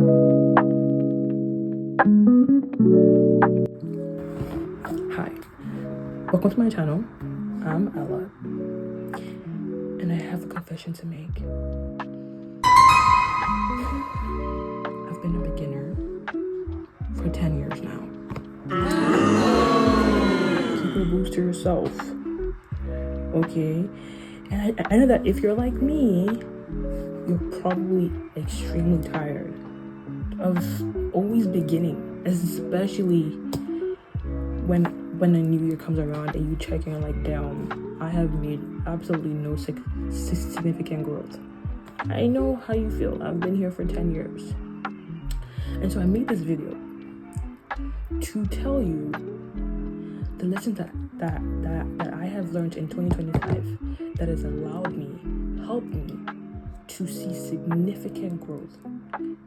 Hi, welcome to my channel. I'm Ella, and I have a confession to make. I've been a beginner for 10 years now. Keep a boost to yourself, okay? And I know that if you're like me, you're probably extremely tired of always beginning, especially when a new year comes around and you check and you're like, damn, I have made absolutely no significant growth. I know how you feel. I've been here for 10 years. And so I made this video to tell you the lessons that I have learned in 2025 that has allowed me, helped me to see significant growth.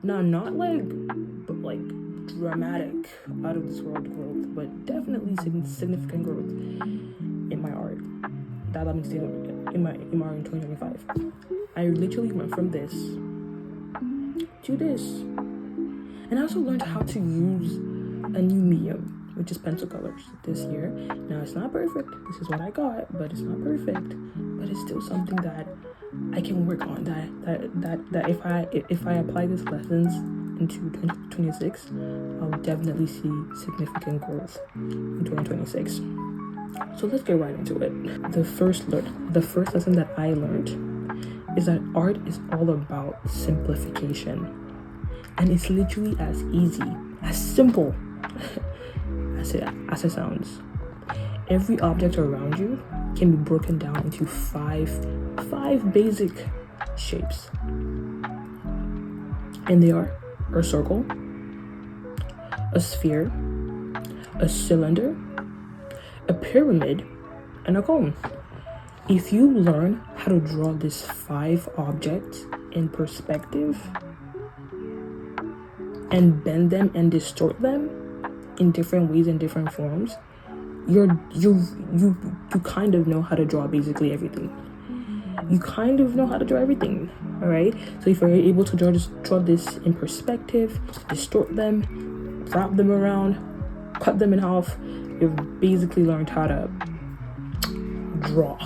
Now, not like dramatic, out of this world growth, but definitely significant growth in my art. That allowed me to see in my art in 2025. I literally went from this to this. And I also learned how to use a new medium, which is pencil colors, this year. Now, it's not perfect. This is what I got, but it's not perfect. But it's still something that I can work on. That if I apply these lessons into 2026, I'll definitely see significant growth in 2026. So let's get right into it. The first lesson that I learned is that art is all about simplification. And it's literally as easy, as simple as it sounds. Every object around you can be broken down into five basic shapes. And they are a circle, a sphere, a cylinder, a pyramid, and a cone. If you learn how to draw these 5 objects in perspective and bend them and distort them in different ways and different forms, you kind of know how to draw basically everything. You kind of know how to draw everything, all right? So if you're able to draw this in perspective, distort them, wrap them around, cut them in half, you've basically learned how to draw,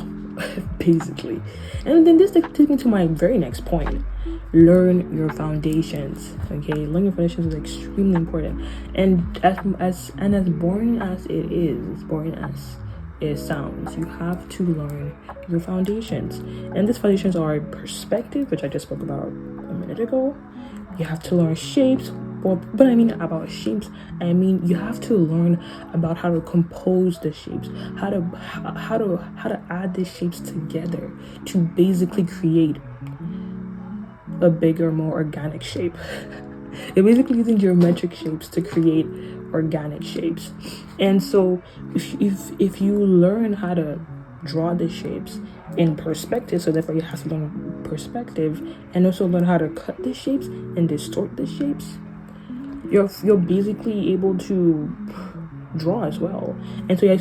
basically. And then this takes me to my very next point. Learn your foundations, okay? Learning your foundations is extremely important. And as boring as it is, as boring as it sounds, you have to learn your foundations. And these foundations are perspective, which I just spoke about a minute ago. You have to learn shapes. But I mean about shapes, I mean you have to learn about how to compose the shapes, how to add these shapes together to basically create a bigger, more organic shape. You're basically using geometric shapes to create organic shapes. And so if you learn how to draw the shapes in perspective, so therefore you have to learn perspective and also learn how to cut the shapes and distort the shapes, you're basically able to draw as well. And so you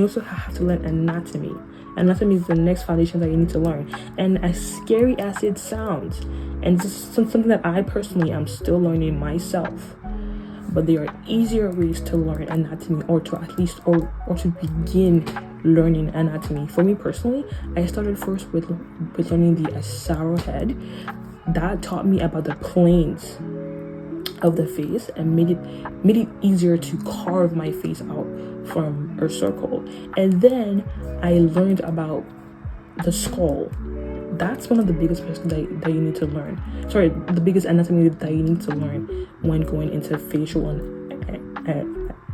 also have to learn anatomy. Anatomy is the next foundation that you need to learn. And as scary as it sounds, and this is something that I personally am still learning myself, but there are easier ways to learn anatomy, or to at least or to begin learning anatomy. For me personally, I started first with learning the arrowhead. That taught me about the planes of the face and made it easier to carve my face out from a circle. And then I learned about the skull. That's one of the biggest questions that you need to learn. Sorry, the biggest anatomy that you need to learn when going into facial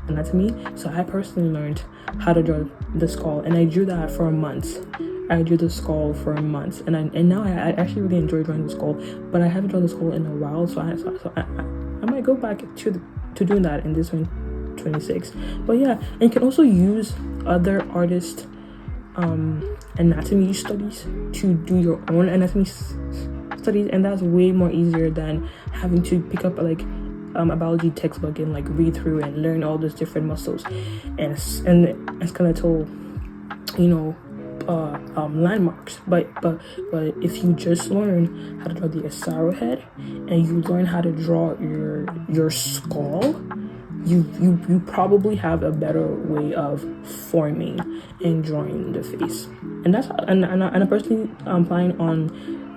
anatomy. So I personally learned how to draw the skull, and I drew that for months. I drew the skull for months, and now I actually really enjoy drawing the skull, but I haven't drawn the skull in a while, so I might go back to doing that in this 2026. But yeah, and you can also use other artists' anatomy studies to do your own anatomy studies, and that's way more easier than having to pick up a biology textbook and read through and learn all those different muscles and skeletal landmarks, but if you just learn how to draw the arrowhead and you learn how to draw your skull, you probably have a better way of forming and drawing the face. And that's and I personally am planning on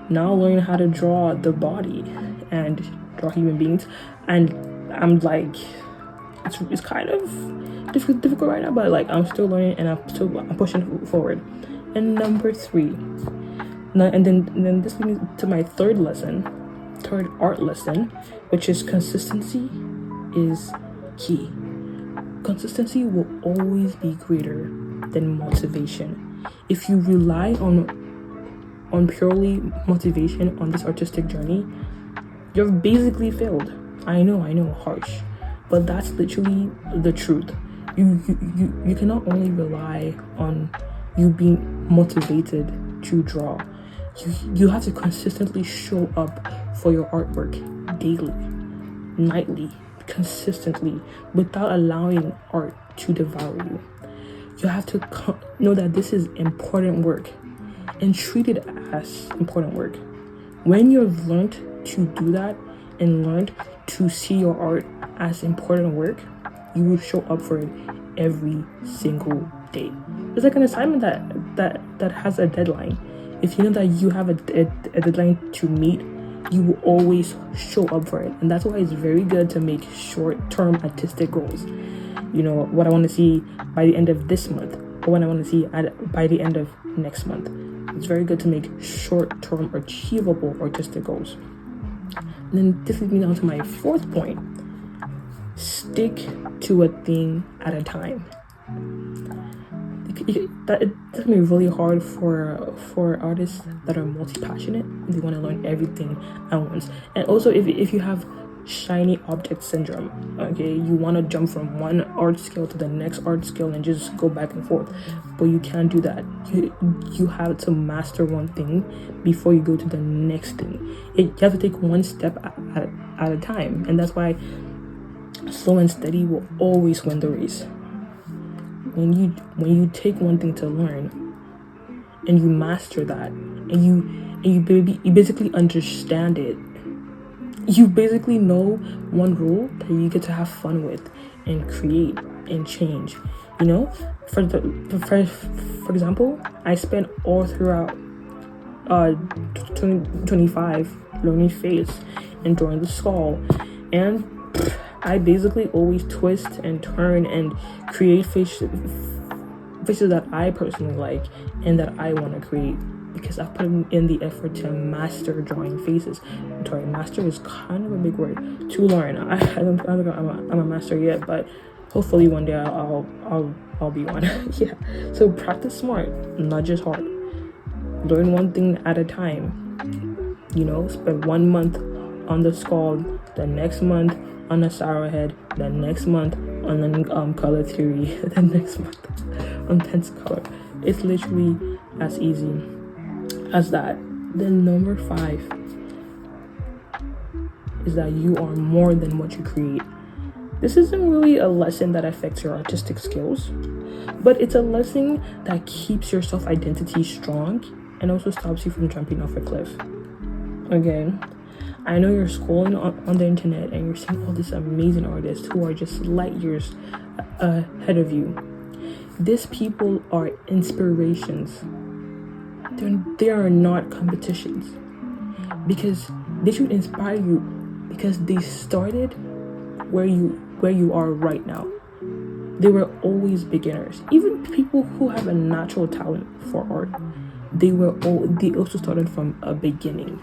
now learning how to draw the body and draw human beings, and I'm like, it's kind of difficult right now, but like I'm still learning and I'm pushing forward. And number 3, and then this leads me to my third art lesson, which is consistency is key. Consistency will always be greater than motivation. If you rely on purely motivation on this artistic journey, you've basically failed. I know, harsh, but that's literally the truth. You cannot only rely on you being motivated to draw. You have to consistently show up for your artwork daily, nightly, consistently, without allowing art to devour you. You have to know that this is important work and treat it as important work. When you've learned to do that and learned to see your art as important work, you will show up for it every single day. It's like an assignment that has a deadline. If you know that you have a deadline to meet, you will always show up for it. And that's why it's very good to make short-term artistic goals. You know, what I want to see by the end of this month, or what I want to see by the end of next month. It's very good to make short-term achievable artistic goals. And then this leads me down to my 4th point. Stick to a thing at a time. It's gonna be really hard for artists that are multi-passionate and they want to learn everything at once. And also, if you have shiny object syndrome, okay, you want to jump from one art skill to the next art skill and just go back and forth, but you can't do that. You have to master one thing before you go to the next thing. You have to take one step at a time, and that's why slow and steady will always win the race. When you take one thing to learn and you master that, and you basically understand it, you basically know one rule that you get to have fun with and create and change. You know, for example, I spent all throughout 2025 learning face and drawing the skull, and I basically always twist and turn and create faces that I personally like and that I want to create, because I put in the effort to master drawing faces. Sorry, master is kind of a big word to learn. I don't think I'm a master yet, but hopefully one day I'll be one. Yeah. So practice smart, not just hard. Learn one thing at a time. You know, spend 1 month on the skull, the next month on the arrowhead, the next month on the color theory, the next month on pencil color. It's literally as easy as that. Then number 5 is that you are more than what you create. This isn't really a lesson that affects your artistic skills, but it's a lesson that keeps your self-identity strong and also stops you from jumping off a cliff. Okay, I know you're scrolling on the internet and you're seeing all these amazing artists who are just light years ahead of you. These people are inspirations. They are not competitions, because they should inspire you because they started where you are right now. They were always beginners. Even people who have a natural talent for art, they also started from a beginning.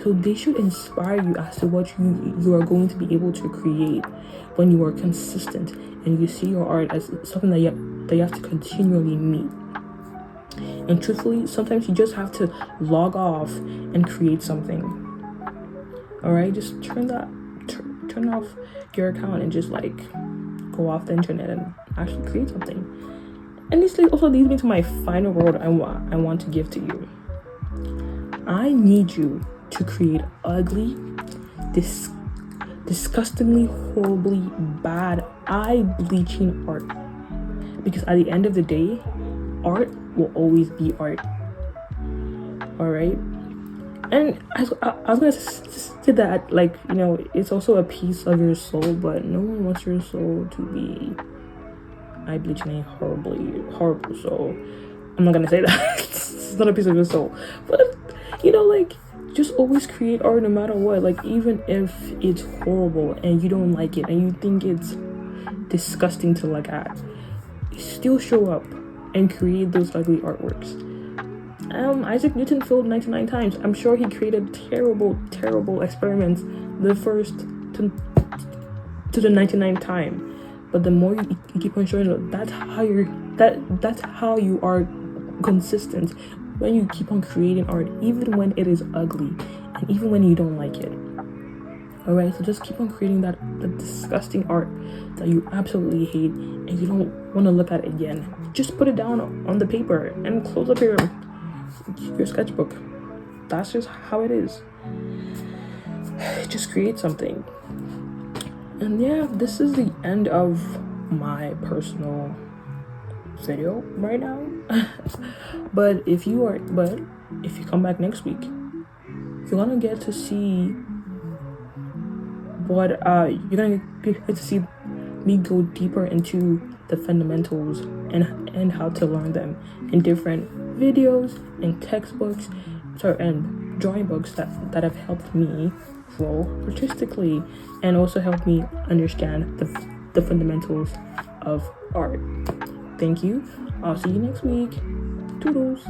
So they should inspire you as to what you are going to be able to create when you are consistent and you see your art as something that you have to continually meet. And truthfully, sometimes you just have to log off and create something. Alright, just turn off your account and just like go off the internet and actually create something. And this also leads me to my final word I want to give to you. I need you to create ugly, disgustingly, horribly bad, eye-bleaching art. Because at the end of the day, art will always be art. All right. And I was gonna say that, like, you know, it's also a piece of your soul, but no one wants your soul to be eye bleaching horrible. So I'm not gonna say that. It's not a piece of your soul, but you know, like, just always create art no matter what. Like, even if it's horrible and you don't like it and you think it's disgusting to look at, still show up and create those ugly artworks. Isaac Newton failed 99 times. I'm sure he created terrible experiments the first to the 99th time. But the more you keep on showing up, that's how you are consistent. When you keep on creating art, even when it is ugly and even when you don't like it. Alright, so just keep on creating that disgusting art that you absolutely hate and you don't want to look at it again. Just put it down on the paper and close up your sketchbook. That's just how it is. Just create something. And yeah, this is the end of my personal video right now. but if you come back next week, you're gonna get to see what you're gonna get to see me go deeper into the fundamentals and how to learn them in different videos and textbooks and drawing books that have helped me grow artistically and also helped me understand the fundamentals of art. Thank you. I'll see you next week. Toodles.